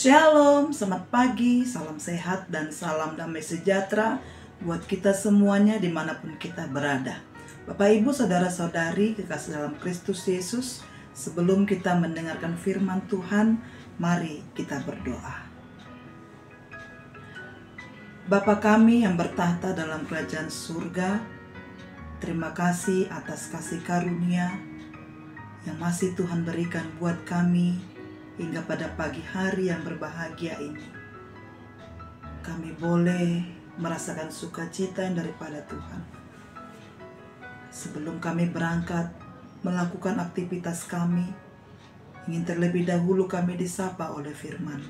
Shalom, selamat pagi, salam sehat dan salam damai sejahtera buat kita semuanya dimanapun kita berada. Bapak Ibu, saudara-saudari kekasih dalam Kristus Yesus, sebelum kita mendengarkan firman Tuhan, mari kita berdoa. Bapa kami yang bertahta dalam kerajaan surga, terima kasih atas kasih karunia yang masih Tuhan berikan buat kami hingga pada pagi hari yang berbahagia ini. Kami boleh merasakan sukacita yang daripada Tuhan. Sebelum kami berangkat melakukan aktivitas kami, ingin terlebih dahulu kami disapa oleh firman.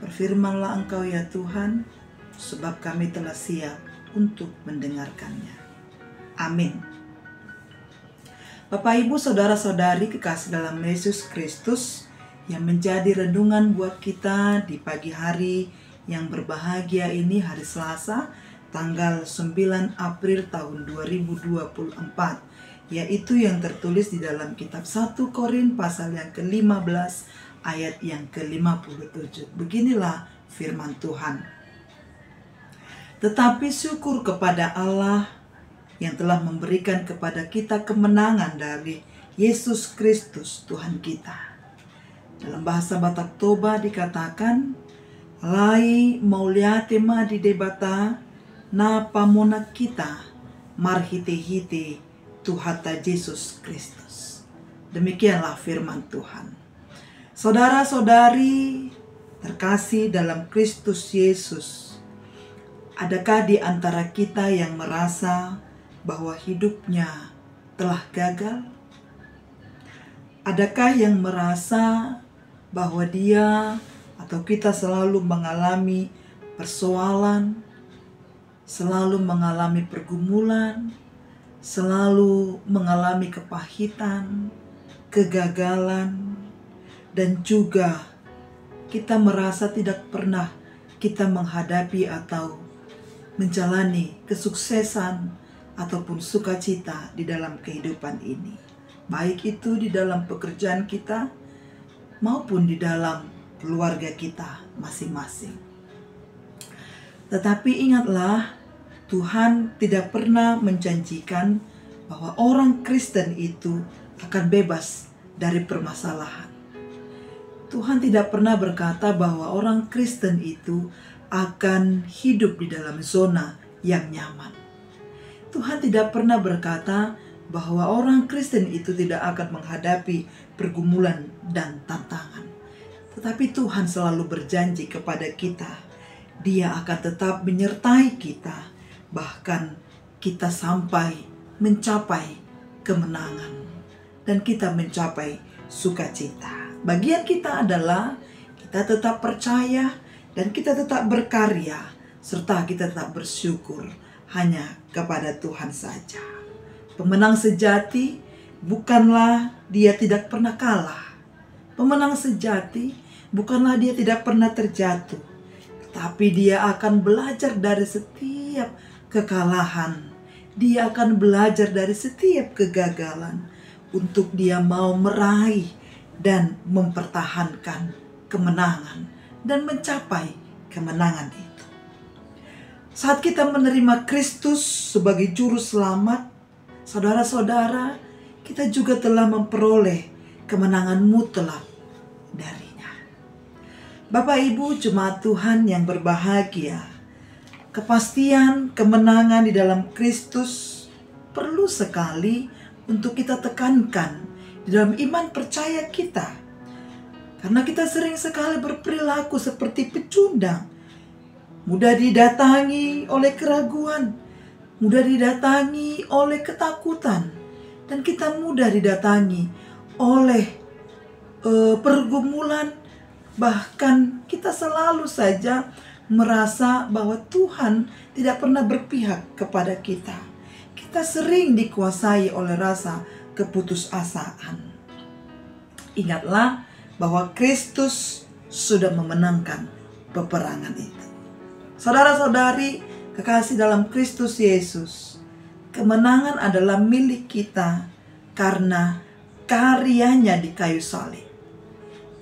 Berfirmanlah Engkau ya Tuhan, sebab kami telah siap untuk mendengarkannya. Amin. Bapak Ibu saudara-saudari kekasih dalam Yesus Kristus, yang menjadi renungan buat kita di pagi hari yang berbahagia ini, hari Selasa tanggal 9 April tahun 2024, yaitu yang tertulis di dalam kitab 1 Korin pasal yang ke-15 ayat yang ke-57. Beginilah firman Tuhan. Tetapi syukur kepada Allah yang telah memberikan kepada kita kemenangan dari Yesus Kristus Tuhan kita. Dalam bahasa Batak Toba dikatakan, lai mauliatema di debata na pamona kita marhite-hite Tuhata Yesus Kristus. Demikianlah firman Tuhan. Saudara-saudari terkasih dalam Kristus Yesus, adakah di antara kita yang merasa bahwa hidupnya telah gagal? Adakah yang merasa bahwa dia atau kita selalu mengalami persoalan, selalu mengalami pergumulan, selalu mengalami kepahitan, kegagalan, dan juga kita merasa tidak pernah kita menghadapi atau menjalani kesuksesan ataupun sukacita di dalam kehidupan ini. Baik itu di dalam pekerjaan kita maupun di dalam keluarga kita masing-masing. Tetapi ingatlah, Tuhan tidak pernah menjanjikan bahwa orang Kristen itu akan bebas dari permasalahan. Tuhan tidak pernah berkata bahwa orang Kristen itu akan hidup di dalam zona yang nyaman. Tuhan tidak pernah berkata bahwa orang Kristen itu tidak akan menghadapi pergumulan dan tantangan. Tetapi Tuhan selalu berjanji kepada kita, Dia akan tetap menyertai kita, bahkan kita sampai mencapai kemenangan dan kita mencapai sukacita. Bagian kita adalah kita tetap percaya dan kita tetap berkarya, serta kita tetap bersyukur hanya kepada Tuhan saja. Pemenang sejati bukanlah dia tidak pernah kalah. Pemenang sejati bukanlah dia tidak pernah terjatuh. Tetapi dia akan belajar dari setiap kekalahan. Dia akan belajar dari setiap kegagalan. Untuk dia mau meraih dan mempertahankan kemenangan. Dan mencapai kemenangan itu. Saat kita menerima Kristus sebagai juru selamat, saudara-saudara, kita juga telah memperoleh kemenangan mutlak darinya. Bapak Ibu jemaat Tuhan yang berbahagia, kepastian kemenangan di dalam Kristus perlu sekali untuk kita tekankan di dalam iman percaya kita. Karena kita sering sekali berperilaku seperti pecundang, mudah didatangi oleh keraguan, mudah didatangi oleh ketakutan, dan kita mudah didatangi oleh pergumulan. Bahkan kita selalu saja merasa bahwa Tuhan tidak pernah berpihak kepada kita. Kita sering dikuasai oleh rasa keputusasaan. Ingatlah bahwa Kristus sudah memenangkan peperangan itu. Saudara-saudari kekasih dalam Kristus Yesus, kemenangan adalah milik kita karena karyanya di kayu salib.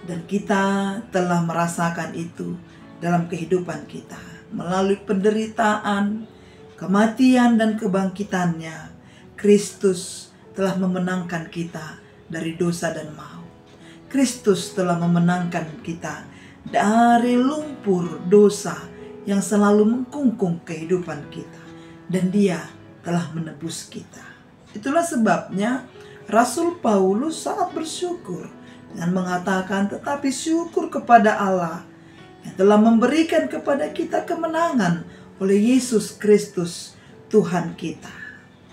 Dan kita telah merasakan itu dalam kehidupan kita. Melalui penderitaan, kematian, dan kebangkitannya, Kristus telah memenangkan kita dari dosa dan maut. Kristus telah memenangkan kita dari lumpur dosa yang selalu mengkungkung kehidupan kita. Dan Dia telah menebus kita. Itulah sebabnya Rasul Paulus sangat bersyukur dan mengatakan, tetapi syukur kepada Allah yang telah memberikan kepada kita kemenangan oleh Yesus Kristus Tuhan kita.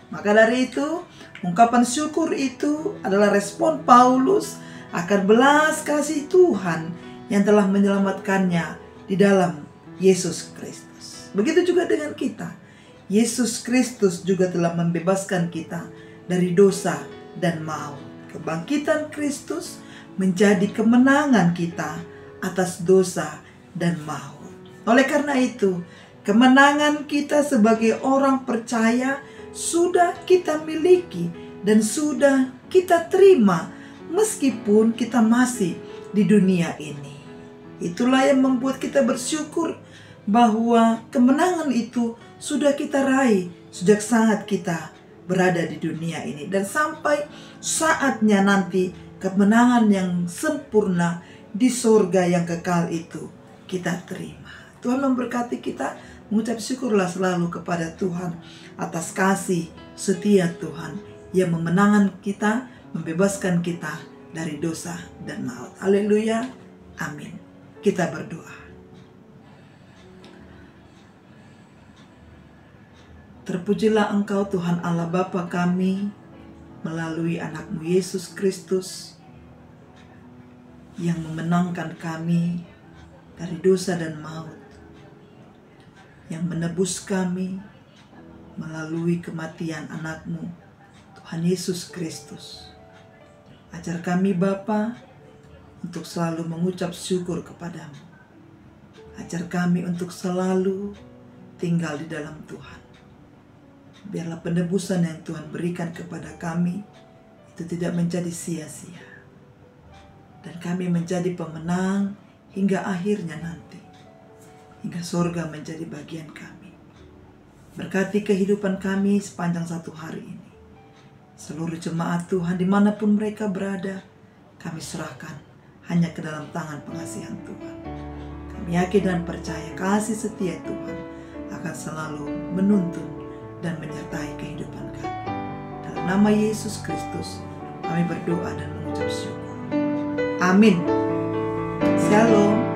Maka dari itu, ungkapan syukur itu adalah respon Paulus akan belas kasih Tuhan yang telah menyelamatkannya di dalam Yesus Kristus. Begitu juga dengan kita. Yesus Kristus juga telah membebaskan kita dari dosa dan maut. Kebangkitan Kristus menjadi kemenangan kita atas dosa dan maut. Oleh karena itu, kemenangan kita sebagai orang percaya sudah kita miliki dan sudah kita terima meskipun kita masih di dunia ini. Itulah yang membuat kita bersyukur bahwa kemenangan itu sudah kita raih sejak saat kita berada di dunia ini. Dan sampai saatnya nanti kemenangan yang sempurna di surga yang kekal itu kita terima. Tuhan memberkati kita. Mengucap syukurlah selalu kepada Tuhan atas kasih setia Tuhan yang memenangkan kita, membebaskan kita dari dosa dan maut. Haleluya. Amin. Kita berdoa. Terpujilah Engkau Tuhan Allah Bapa kami melalui anak-Mu Yesus Kristus yang memenangkan kami dari dosa dan maut, yang menebus kami melalui kematian anak-Mu Tuhan Yesus Kristus. Ajar kami Bapa untuk selalu mengucap syukur kepadamu. Ajar kami untuk selalu tinggal di dalam Tuhan. Biarlah penebusan yang Tuhan berikan kepada kami itu tidak menjadi sia-sia. Dan kami menjadi pemenang hingga akhirnya nanti. Hingga surga menjadi bagian kami. Berkati kehidupan kami sepanjang satu hari ini. Seluruh jemaat Tuhan dimanapun mereka berada, kami serahkan hanya ke dalam tangan pengasihan Tuhan. Kami yakin dan percaya kasih setia Tuhan akan selalu menuntun dan menyertai kehidupan kami. Dalam nama Yesus Kristus, kami berdoa dan mengucap syukur. Amin. Shalom.